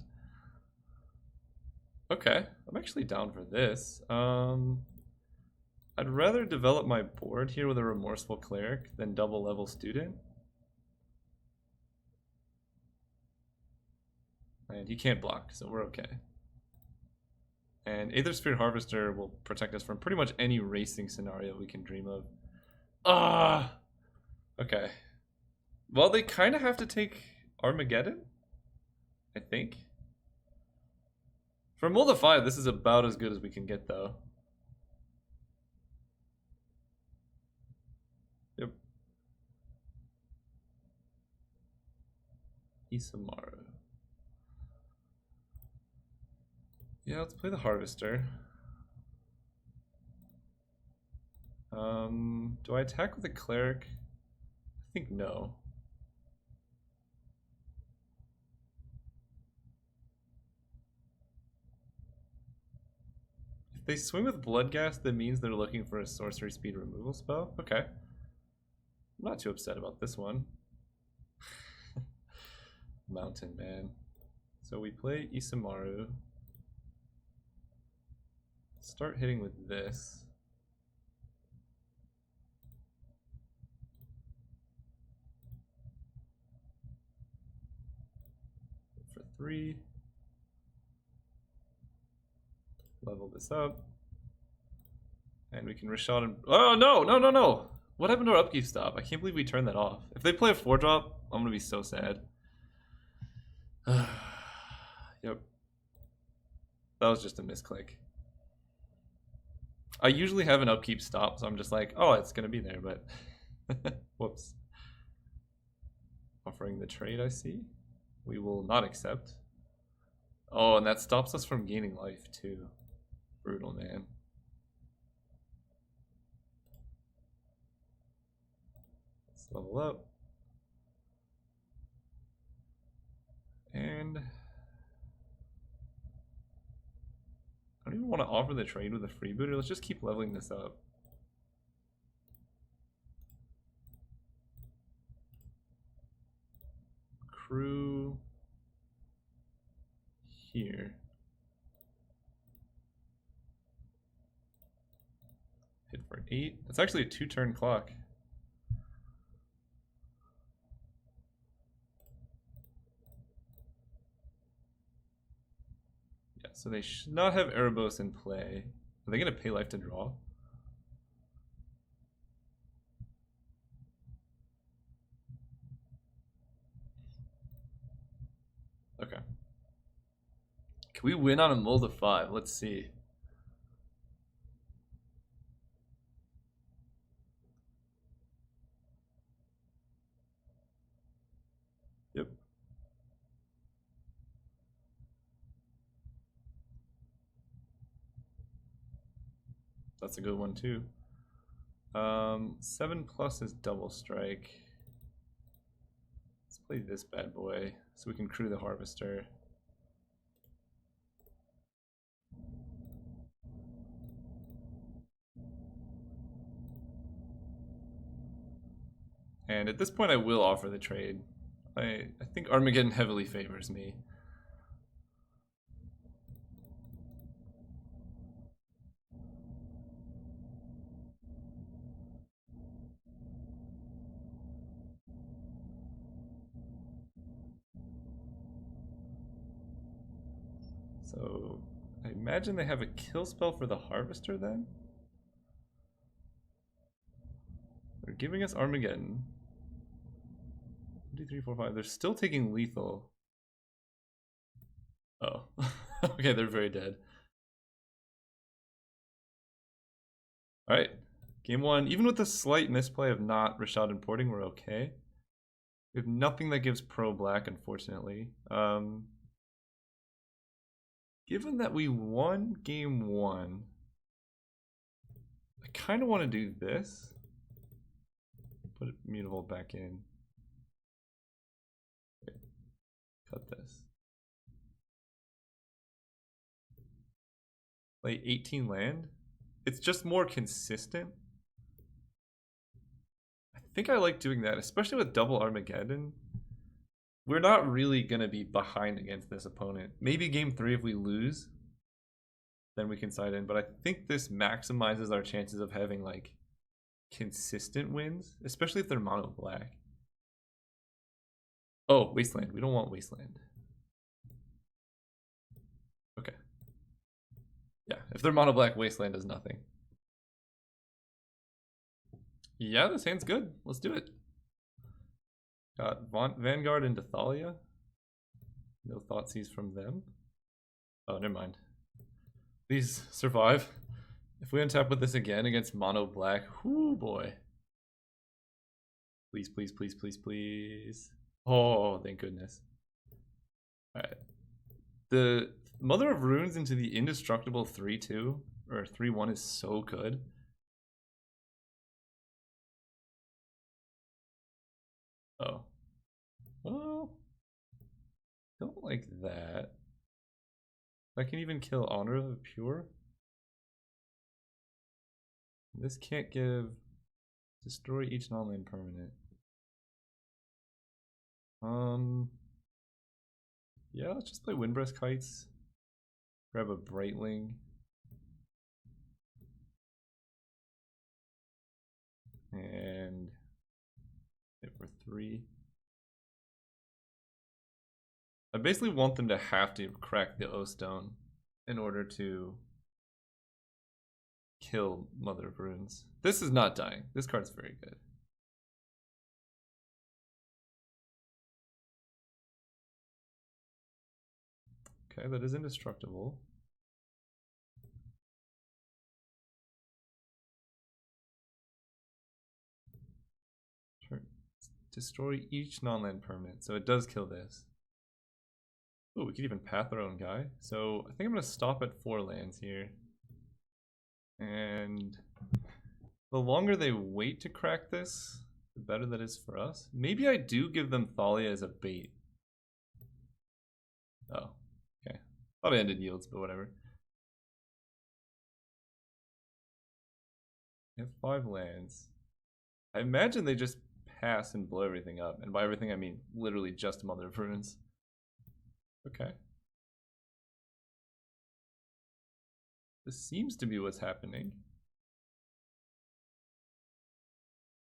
Okay, I'm actually down for this. I'd rather develop my board here with a Remorseful Cleric than double level Student. And he can't block, so we're okay. And Aethersphere Harvester will protect us from pretty much any racing scenario we can dream of. Ah! Okay. Well, they kind of have to take Armageddon, I think. For Mold of 5, this is about as good as we can get, though. Yep. Isamaru. Yeah, let's play the Harvester. Do I attack with a Cleric? I think no. If they swing with Bloodghast, that means they're looking for a sorcery speed removal spell? Okay. I'm not too upset about this one. Mountain Man. So we play Isamaru. Start hitting with this. For 3. Level this up. And we can Rashad and... Oh, no! No, no, no! What happened to our upkeep stop? I can't believe we turned that off. If they play a 4-drop, I'm gonna be so sad. Yep. That was just a misclick. I usually have an upkeep stop, so I'm just like, oh, it's gonna be there, but... Whoops. Offering the trade, I see. We will not accept. Oh, and that stops us from gaining life, too. Brutal, man. Let's level up. And... I don't even want to offer the trade with a freebooter. Let's just keep leveling this up. Crew here. Hit for 8. It's actually a 2-turn clock. Yeah, so they should not have Erebos in play. Are they going to pay life to draw? Okay. Can we win on a Mold of 5? Let's see. Yep. That's a good one too. 7+ is double strike. Let's play this bad boy so we can crew the Harvester. And at this point I will offer the trade. I think Armageddon heavily favors me. So I imagine they have a kill spell for the Harvester then? They're giving us Armageddon. 1, 2, 3, 4, 5. They're still taking lethal. Oh. Okay, they're very dead. Alright. Game 1. Even with the slight misplay of not Rashad importing, we're okay. We have nothing that gives pro black, unfortunately. Given that we won game 1, I kind of want to do this. Put Mutable back in. Okay. Cut this. Play 18 land. It's just more consistent. I think I like doing that, especially with double Armageddon. We're not really going to be behind against this opponent. Maybe game 3 if we lose, then we can side in. But I think this maximizes our chances of having like consistent wins, especially if they're mono black. Oh, Wasteland. We don't want Wasteland. If their mono black wasteland does nothing. Yeah, this hand's good. Let's do it. Got Vanguard into Thalia. No Thoughtseize from them. Oh, never mind. Please survive. If we untap with this again against mono black, whoo boy. Please, please, please, please, please. Oh, thank goodness. Alright. The Mother of Runes into the indestructible 3-2 or 3-1 is so good. Oh. Well, don't like that. I can even kill Honor of the Pure. This can't give destroy each non-land permanent. Yeah, let's just play Windbreast Kites. Grab a Brightling. And hit for 3. I basically want them to have to crack the O-Stone in order to kill Mother of Runes. This is not dying. This card's very good. Okay, that is indestructible. Destroy each non-land permanent, so it does kill this. Oh, we could even path our own guy. So I think I'm going to stop at 4 lands here. And the longer they wait to crack this, the better that is for us. Maybe I do give them Thalia as a bait. Oh, okay. Thought I ended yields, but whatever. They have 5 lands. I imagine they just pass and blow everything up. And by everything, I mean literally just Mother of Runes. Okay. This seems to be what's happening.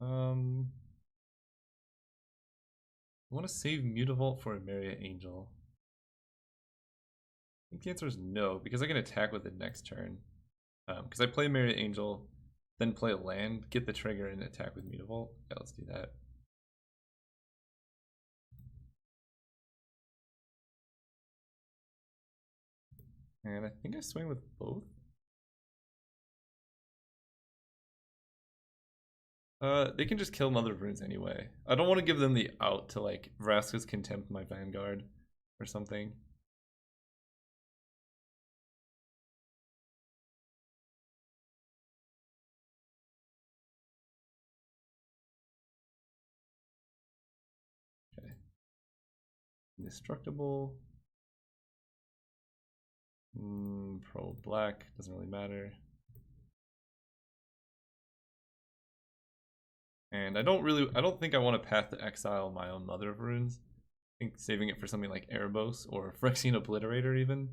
I want to save Mutavault for a Myriad Angel. I think the answer is no, because I can attack with it next turn. Because I play Myriad Angel, then play a land, get the trigger, and attack with Mutavault. Yeah, let's do that. And I think I swing with both. They can just kill Mother of Runes anyway. I don't want to give them the out to like Vraska's Contempt my Vanguard or something. Okay. Indestructible. Pro black, doesn't really matter. And I don't think I want to path to exile my own Mother of Runes. I think saving it for something like Erebos or Phyrexian Obliterator even.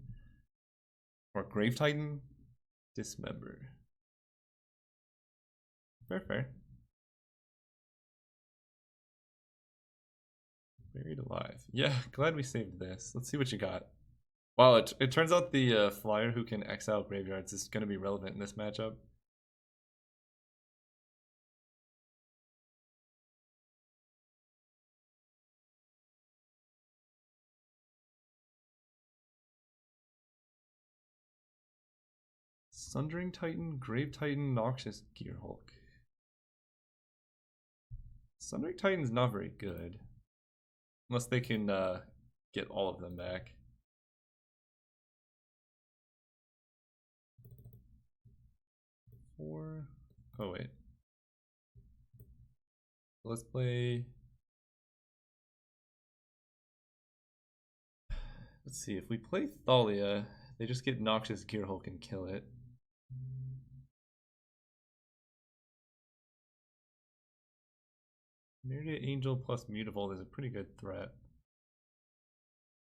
Or Grave Titan. Dismember. Fair. Buried Alive. Yeah, glad we saved this. Let's see what you got. Wow, it turns out the flyer who can exile graveyards is going to be relevant in this matchup. Sundering Titan, Grave Titan, Noxious Gearhulk. Sundering Titan's not very good. Unless they can get all of them back. Oh wait. Let's play. Let's see, if we play Thalia, they just get Noxious Gearhulk and kill it. Myriad Angel plus Mutavault is a pretty good threat.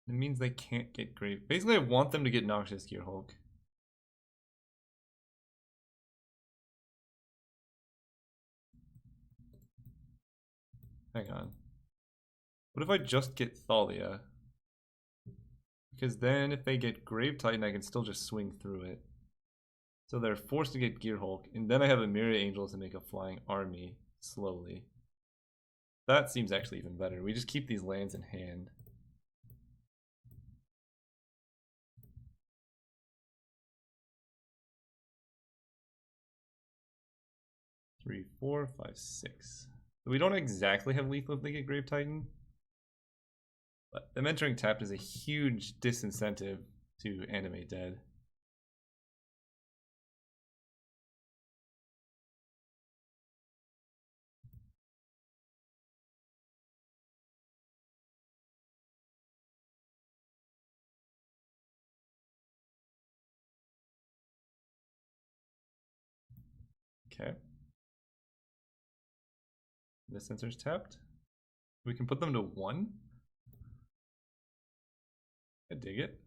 It means they can't get Grave. Basically, I want them to get Noxious Gearhulk. Hang on. What if I just get Thalia? Because then if they get Grave Titan, I can still just swing through it. So they're forced to get Gear Hulk, and then I have a Myriad Angel to make a flying army slowly. That seems actually even better. We just keep these lands in hand. Three, 4, 5, 6. We don't exactly have lethal if they get Grave Titan. But them entering tapped is a huge disincentive to animate dead. Okay. This sensor's tapped. We can put them to 1. I dig it.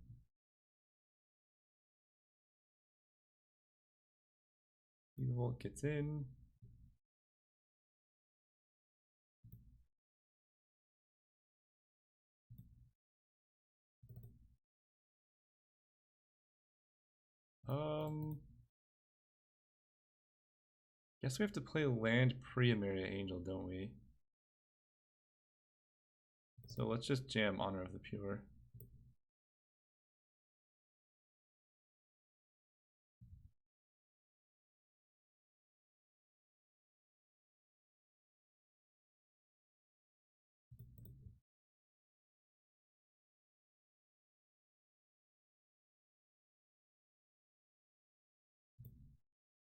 Evil gets in. Guess we have to play land pre-Myriad Angel, don't we? So let's just jam Honor of the Pure.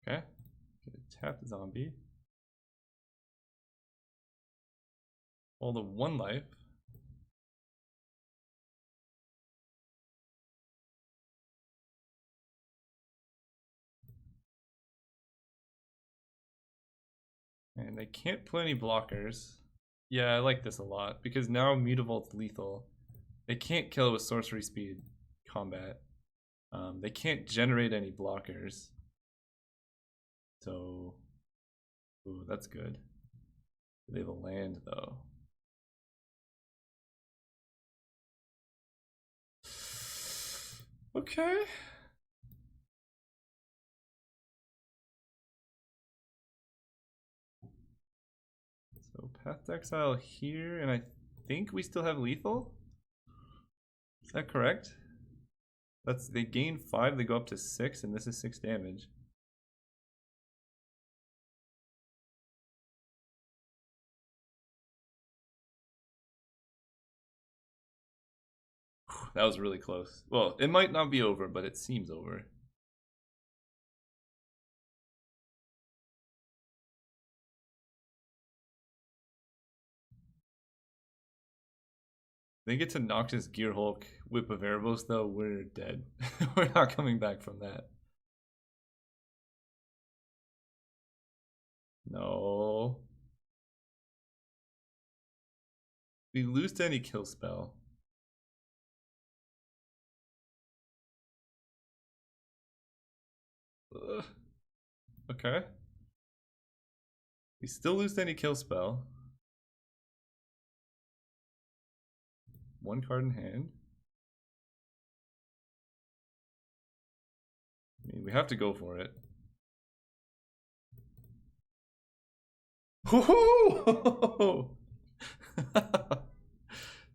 Okay. Get a tapped zombie. All the 1 life. And they can't play any blockers. Yeah, I like this a lot because now Mutavault's lethal. They can't kill with sorcery speed combat. They can't generate any blockers. So, ooh, that's good. They have a land though. Okay. So Path to Exile here, and I think we still have lethal? Is that correct? That's, they gain 5, they go up to 6, and this is 6 damage. That was really close. Well, it might not be over, but it seems over. They get to Noxus Gear Hulk, Whip of Erebos, though, we're dead. We're not coming back from that. No. We lose to any kill spell. Ugh. Okay. We still lose to any kill spell. 1 card in hand. I mean, we have to go for it.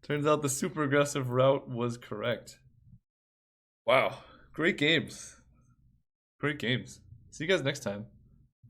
Turns out the super aggressive route was correct. Wow. Great games. Great games. See you guys next time.